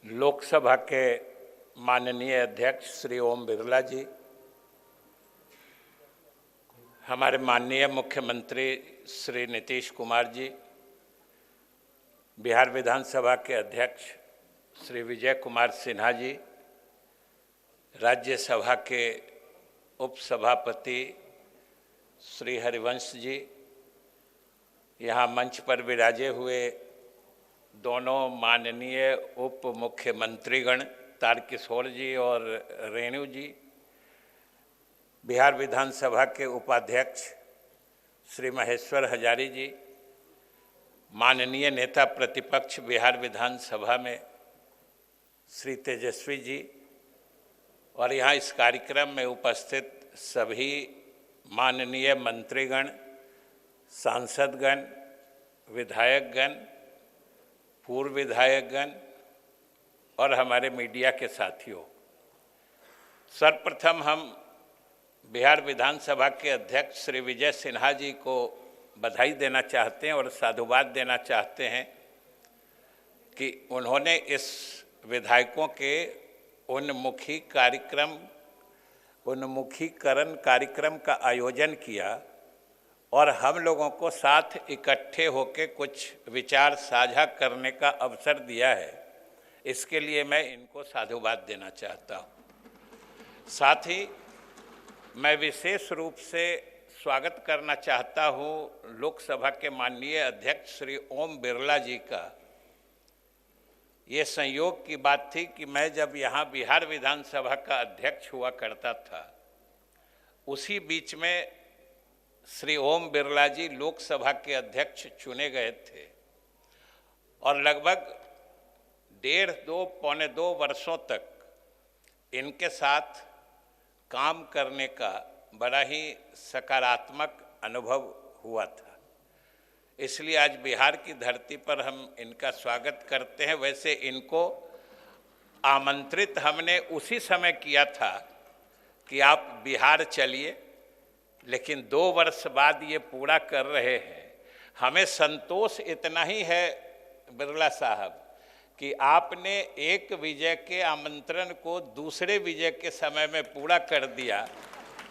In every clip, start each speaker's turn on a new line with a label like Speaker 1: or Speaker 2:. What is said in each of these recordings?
Speaker 1: लोकसभा के माननीय अध्यक्ष श्री ओम बिरला जी, हमारे माननीय मुख्यमंत्री श्री नीतीश कुमार जी, बिहार विधानसभा के अध्यक्ष श्री विजय कुमार सिन्हा जी, राज्यसभा के उपसभापति श्री हरिवंश जी, यहाँ मंच पर विराजे हुए दोनों माननीय उप मुख्यमंत्रीगण तारकिशोर जी और रेणु जी, बिहार विधानसभा के उपाध्यक्ष श्री महेश्वर हजारी जी, माननीय नेता प्रतिपक्ष बिहार विधानसभा में श्री तेजस्वी जी, और यहाँ इस कार्यक्रम में उपस्थित सभी माननीय मंत्रीगण, सांसदगण, विधायकगण, पूर्व विधायकगण और हमारे मीडिया के साथियों, सर्वप्रथम हम बिहार विधानसभा के अध्यक्ष श्री विजय सिन्हा जी को बधाई देना चाहते हैं और साधुवाद देना चाहते हैं कि उन्होंने इस विधायकों के उन्मुखीकरण कार्यक्रम का आयोजन किया और हम लोगों को साथ इकट्ठे होकर कुछ विचार साझा करने का अवसर दिया है। इसके लिए मैं इनको साधुवाद देना चाहता हूँ। साथ ही मैं विशेष रूप से स्वागत करना चाहता हूँ लोकसभा के माननीय अध्यक्ष श्री ओम बिरला जी का। ये संयोग की बात थी कि मैं जब यहाँ बिहार विधानसभा का अध्यक्ष हुआ करता था, उसी बीच में श्री ओम बिरला जी लोकसभा के अध्यक्ष चुने गए थे और लगभग 1.5-2 वर्षों तक इनके साथ काम करने का बड़ा ही सकारात्मक अनुभव हुआ था। इसलिए आज बिहार की धरती पर हम इनका स्वागत करते हैं। वैसे इनको आमंत्रित हमने उसी समय किया था कि आप बिहार चलिए, लेकिन 2 वर्ष बाद ये पूरा कर रहे हैं। हमें संतोष इतना ही है बिरला साहब कि आपने एक विजय के आमंत्रण को दूसरे विजय के समय में पूरा कर दिया,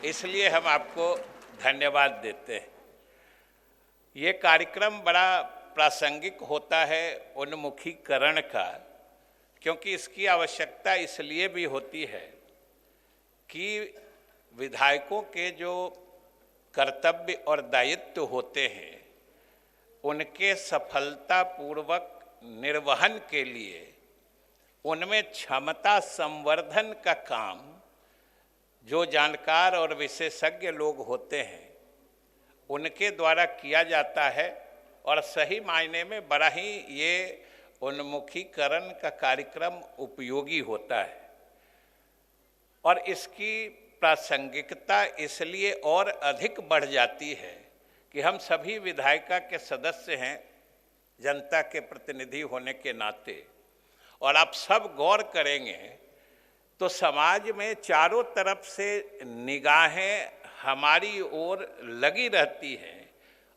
Speaker 1: इसलिए हम आपको धन्यवाद देते हैं। ये कार्यक्रम बड़ा प्रासंगिक होता है उन्मुखीकरण का, क्योंकि इसकी आवश्यकता इसलिए भी होती है कि विधायकों के जो कर्तव्य और दायित्व होते हैं, उनके सफलतापूर्वक निर्वहन के लिए उनमें क्षमता संवर्धन का काम जो जानकार और विशेषज्ञ लोग होते हैं उनके द्वारा किया जाता है। और सही मायने में बड़ा ही ये उन्मुखीकरण का कार्यक्रम उपयोगी होता है और इसकी प्रासंगिकता इसलिए और अधिक बढ़ जाती है कि हम सभी विधायिका के सदस्य हैं, जनता के प्रतिनिधि होने के नाते। और आप सब गौर करेंगे तो समाज में चारों तरफ से निगाहें हमारी ओर लगी रहती हैं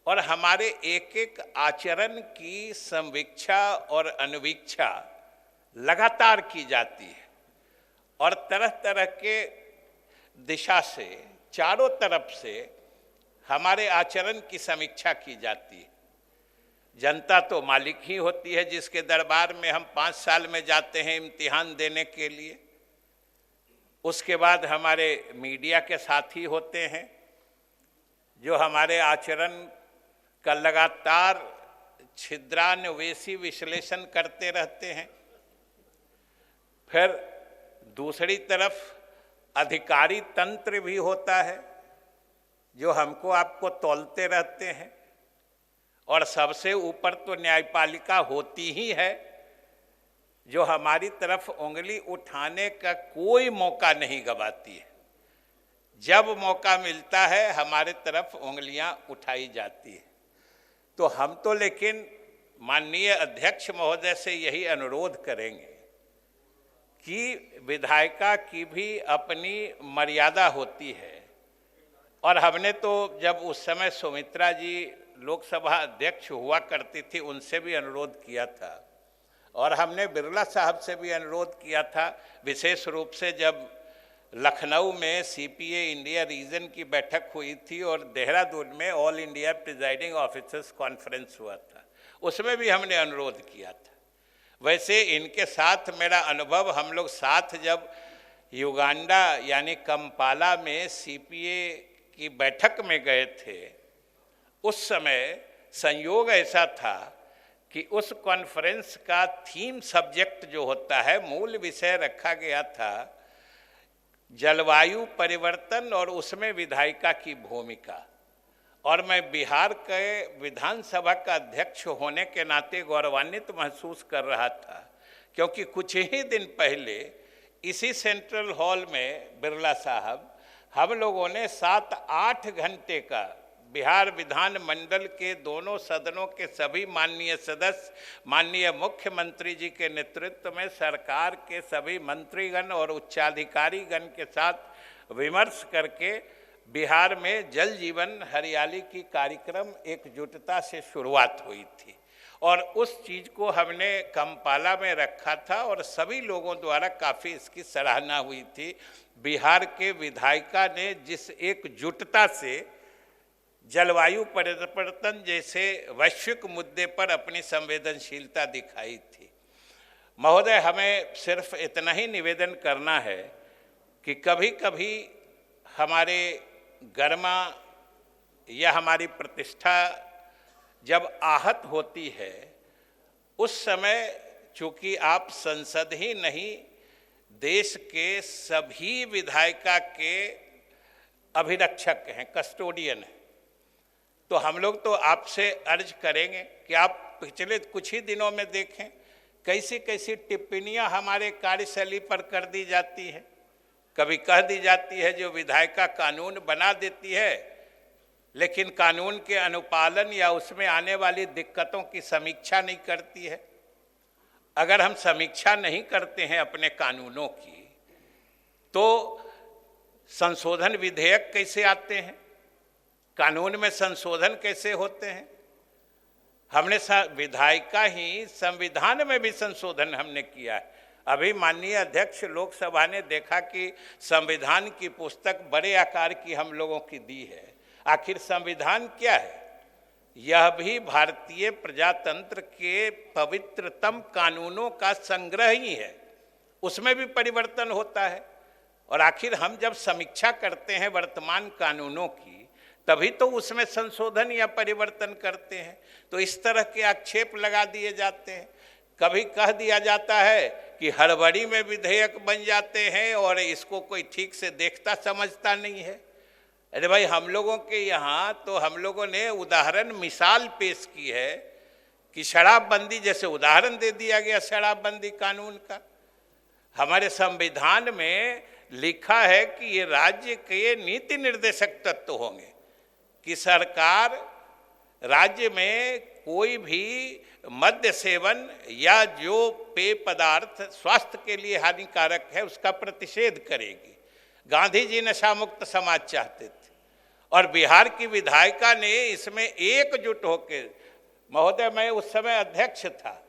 Speaker 1: और हमारे एक एक आचरण की संवीक्षा और अनुवीक्षा लगातार की जाती है और तरह तरह के दिशा से चारों तरफ से हमारे आचरण की समीक्षा की जाती है। जनता तो मालिक ही होती है, जिसके दरबार में हम 5 साल में जाते हैं इम्तिहान देने के लिए। उसके बाद हमारे मीडिया के साथी होते हैं जो हमारे आचरण का लगातार छिद्रान्वेषी विश्लेषण करते रहते हैं। फिर दूसरी तरफ अधिकारी तंत्र भी होता है जो हमको आपको तौलते रहते हैं और सबसे ऊपर तो न्यायपालिका होती ही है जो हमारी तरफ उंगली उठाने का कोई मौका नहीं गंवाती है। जब मौका मिलता है हमारे तरफ उंगलियां उठाई जाती है। तो हम तो लेकिन माननीय अध्यक्ष महोदय से यही अनुरोध करेंगे कि विधायिका की भी अपनी मर्यादा होती है। और हमने तो जब उस समय सुमित्रा जी लोकसभा अध्यक्ष हुआ करती थी उनसे भी अनुरोध किया था, और हमने बिरला साहब से भी अनुरोध किया था, विशेष रूप से जब लखनऊ में सीपीए इंडिया रीजन की बैठक हुई थी और देहरादून में all India presiding officers conference हुआ था, उसमें भी हमने अनुरोध किया था। वैसे इनके साथ मेरा अनुभव, हम लोग साथ जब युगांडा यानी कंपाला में सीपीए की बैठक में गए थे, उस समय संयोग ऐसा था कि उस कॉन्फ्रेंस का थीम सब्जेक्ट जो होता है, मूल विषय रखा गया था जलवायु परिवर्तन और उसमें विधायिका की भूमिका। और मैं बिहार के विधानसभा का अध्यक्ष होने के नाते गौरवान्वित महसूस कर रहा था, क्योंकि कुछ ही दिन पहले इसी सेंट्रल हॉल में बिरला साहब हम लोगों ने 7-8 घंटे का बिहार विधानमंडल के दोनों सदनों के सभी माननीय सदस्य, माननीय मुख्यमंत्री जी के नेतृत्व में सरकार के सभी मंत्रीगण और उच्चाधिकारीगण के साथ विमर्श करके बिहार में जल जीवन हरियाली की कार्यक्रम एकजुटता से शुरुआत हुई थी। और उस चीज़ को हमने कंपाला में रखा था और सभी लोगों द्वारा काफ़ी इसकी सराहना हुई थी। बिहार के विधायिका ने जिस एकजुटता से जलवायु परिवर्तन जैसे वैश्विक मुद्दे पर अपनी संवेदनशीलता दिखाई थी। महोदय, हमें सिर्फ इतना ही निवेदन करना है कि कभी कभी हमारे गरिमा या हमारी प्रतिष्ठा जब आहत होती है, उस समय चूंकि आप संसद ही नहीं देश के सभी विधायिका के अभिरक्षक हैं, कस्टोडियन हैं, तो हम लोग तो आपसे अर्ज करेंगे कि आप पिछले कुछ ही दिनों में देखें कैसी कैसी टिप्पणियां हमारे कार्यशैली पर कर दी जाती है। कभी कह दी जाती है जो विधायिका कानून बना देती है, लेकिन कानून के अनुपालन या उसमें आने वाली दिक्कतों की समीक्षा नहीं करती है। अगर हम समीक्षा नहीं करते हैं अपने कानूनों की, तो संशोधन विधेयक कैसे आते हैं, कानून में संशोधन कैसे होते हैं? हमने विधायिका ही संविधान में भी संशोधन हमने किया है। अभी माननीय अध्यक्ष लोकसभा ने देखा कि संविधान की पुस्तक बड़े आकार की हम लोगों की दी है। आखिर संविधान क्या है? यह भी भारतीय प्रजातंत्र के पवित्रतम कानूनों का संग्रह ही है, उसमें भी परिवर्तन होता है। और आखिर हम जब समीक्षा करते हैं वर्तमान कानूनों की, तभी तो उसमें संशोधन या परिवर्तन करते हैं। तो इस तरह के आक्षेप लगा दिए जाते हैं। कभी कह दिया जाता है कि हड़बड़ी में विधेयक बन जाते हैं और इसको कोई ठीक से देखता समझता नहीं है। अरे भाई, हम लोगों के यहाँ तो हम लोगों ने उदाहरण मिसाल पेश की है कि शराबबंदी, जैसे उदाहरण दे दिया गया शराबबंदी कानून का। हमारे संविधान में लिखा है कि ये राज्य के नीति निर्देशक तत्व होंगे कि सरकार राज्य में कोई भी मद्य सेवन या जो पेय पदार्थ स्वास्थ्य के लिए हानिकारक है उसका प्रतिषेध करेगी। गांधी जी नशा मुक्त समाज चाहते थे और बिहार की विधायिका ने इसमें एकजुट होकर, महोदय मैं उस समय अध्यक्ष था,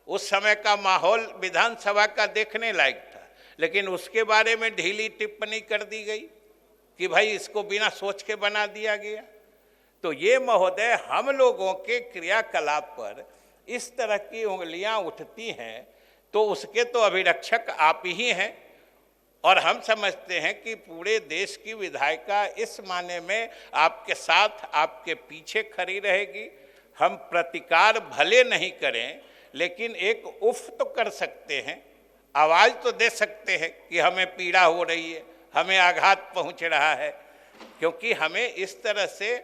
Speaker 1: उस समय का माहौल विधानसभा का देखने लायक था, लेकिन उसके बारे में ढीली टिप्पणी कर दी गई कि भाई इसको बिना सोच के बना दिया गया। तो ये महोदय, हम लोगों के क्रियाकलाप पर इस तरह की उंगलियां उठती हैं तो उसके तो अभिरक्षक आप ही हैं। और हम समझते हैं कि पूरे देश की विधायिका इस माने में आपके साथ, आपके पीछे खड़ी रहेगी। हम प्रतिकार भले नहीं करें, लेकिन एक उफ तो कर सकते हैं, आवाज़ तो दे सकते हैं कि हमें पीड़ा हो रही है, हमें आघात पहुंच रहा है। क्योंकि हमें इस तरह से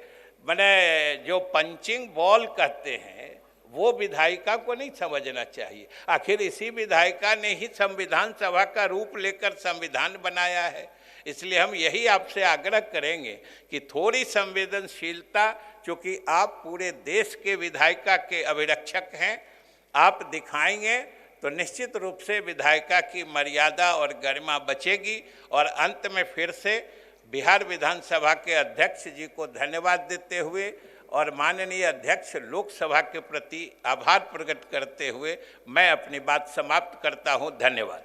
Speaker 1: मैंने जो पंचिंग बॉल कहते हैं वो विधायिका को नहीं समझना चाहिए। आखिर इसी विधायिका ने ही संविधान सभा का रूप लेकर संविधान बनाया है। इसलिए हम यही आपसे आग्रह करेंगे कि थोड़ी संवेदनशीलता, क्योंकि आप पूरे देश के विधायिका के अभिरक्षक हैं आप दिखाएंगे तो निश्चित रूप से विधायिका की मर्यादा और गरिमा बचेगी। और अंत में फिर से बिहार विधानसभा के अध्यक्ष जी को धन्यवाद देते हुए और माननीय अध्यक्ष लोकसभा के प्रति आभार प्रकट करते हुए मैं अपनी बात समाप्त करता हूं। धन्यवाद।